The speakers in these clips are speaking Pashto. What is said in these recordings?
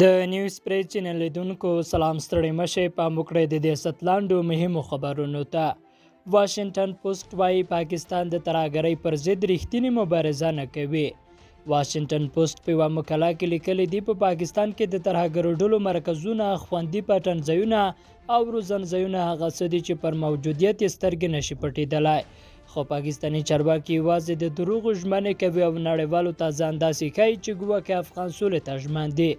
د نیوز پریس چینل لیدونکو سلام ستړي مشه پام وکړئ د دې ستلاندو مهمو خبرونو ته. واشنگټن پوسټ وايي پاکستان د ترهګرۍ پر ضد رښتینې مبارزه نه کوي. واشنگټن پوسټ په یوه مقاله کې لیکلي دي په پاکستان کې د ترهګرو ډلو مرکزونه، خوندي پټنځایونه او روزنځایونه هغه څه دي چې پر موجودیت یې سترګې نشي پټېدلی. خو پاکستاني چارواکي یوازې د دروغو ژمنې کوي او نړیوالو ته ځان داسې ښیي چې ګواکې افغان سولې ته ژمن دي.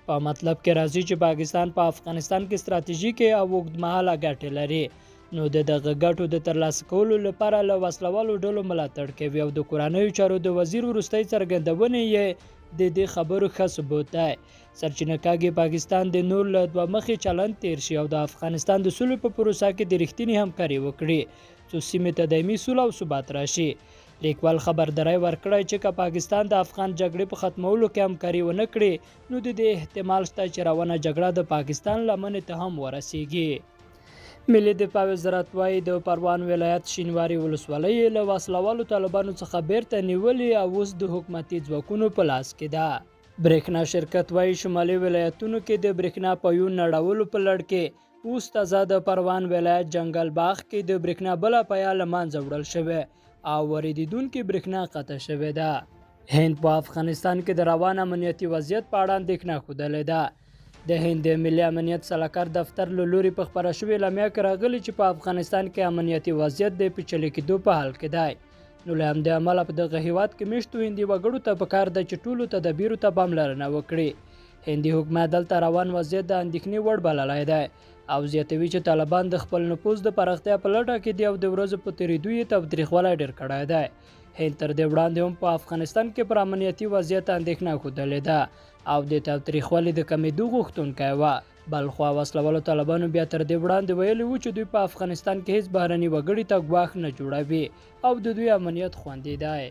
په مطلب کې راځي چې پاکستان په افغانستان کې ستراتیژیکې او اوږدمهاله ګټې لري، نو د دغه ګټو د ترلاسه کولو لپاره له وسلوالو ډلو ملاتړ کوي او د کورنیو چارو د وزیر وروستۍ څرګندونې یې د دې خبرو ښه ثبوت دی. سرچینه کاږي پاکستان د نور له دوه مخې چلند تیر شي او د افغانستان د سولې په پروسه کې د رښتینې همکاري وکړي څو سیمې ته دایمي سوله او ثبات راشي. لیکوال خبرداری ورکړی چې که پاکستان د افغان جګړې په ختمولو کې همکاري ونه کړي نو د دې احتمال شته چې روانه جګړه د پاکستان لمنې ته هم ورسیږي. ملي دفاع وزارت وایي د پروان ولایت شینواري ولسوالۍ له وسلوالو طالبانو څخه بیرته نیولې او اوس د حکومتي ځواکونو په لاس کې ده. برېښنا شرکت وایي شمالي ولایتونو کې د برېښنا پایون نړولو په لړ کې اوس تازه د پروان ولایت جنګل باغ کې د برېښنا بله پایه له منځه وړل شوې او واردېدونکې برېښنا قطع شوې ده. هند په افغانستان کې د روان امنیتي وضعیت په اړه اندېښنه ښودلې ده. د هند د ملي امنیت سلاکار دفتر له لوري په خپره شوې اعلامیه کې راغلي چې په افغانستان کې امنیتي وضعیت د پیچلي کېدو په حال کې دی. نو له همدې امله په دغه هیواد کې میشتو هندي وګړو ته پکار ده چې ټولو تدابیرو ته پاملرنه وکړي. هندي حکومت دلته روان وضعیت د اندېښنې وړ بللی دی او زیاتوي چې طالبان د خپل نفوذ د پراختیا په لټه کې دي او د ورځو په تېرېدو یې تاوتریخوالی ډېر کړی دی. هند تر دې وړاندې هم په افغانستان کې پر امنیتي وضعیت اندېښنه ښودلې ده او د تاوتریخوالي د کمېدو غوښتونکی وه. بلخوا وسلوالو طالبانو بیا تر دې وړاندې ویلي وو چې دوی په افغانستان کې هیڅ بهرني وګړي ته ګواښ نه جوړوي او د دوی امنیت خوندي دی.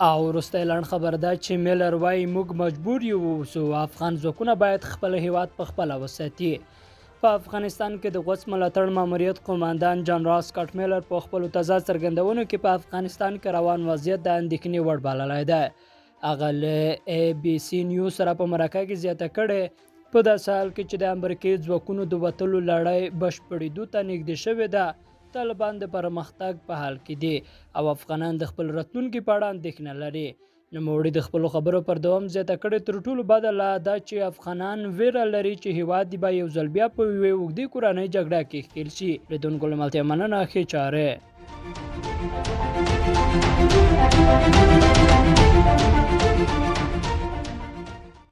او وروستی لنډ خبر ده چې میلر وایي موږ مجبور یو اوسو افغان ځواکونه باید خپل هیواد په خپله وساتي. په افغانستان کې د غوڅ ملاتړ ماموریت قوماندان جنرال سکاټ میلر په خپلو تازه څرګندونو کې په افغانستان کې روان وضعیت د اندېښنې وړ بللی دی. هغه له ABC نیوز سره په مرکه کې زیاته کړې په داسې حال کې چې د امریکایي ځواکونو د وتلو لړۍ بشپړېدو ته نږدې شوې ده، طالبان د پرمختګ په حال کې دي او افغانان د خپل راتلونکي په اړه اندېښنه لري. نوموړي د خپلو خبرو پر دوام زیاته کړې تر ټولو بده لا ده چې افغانان ویره لري چې هیواد به یو ځل بیا په یوې اوږدې کورنۍ جګړه کې ښکېل شي. لیدونکو له ملتیا مننه، ښې چارې.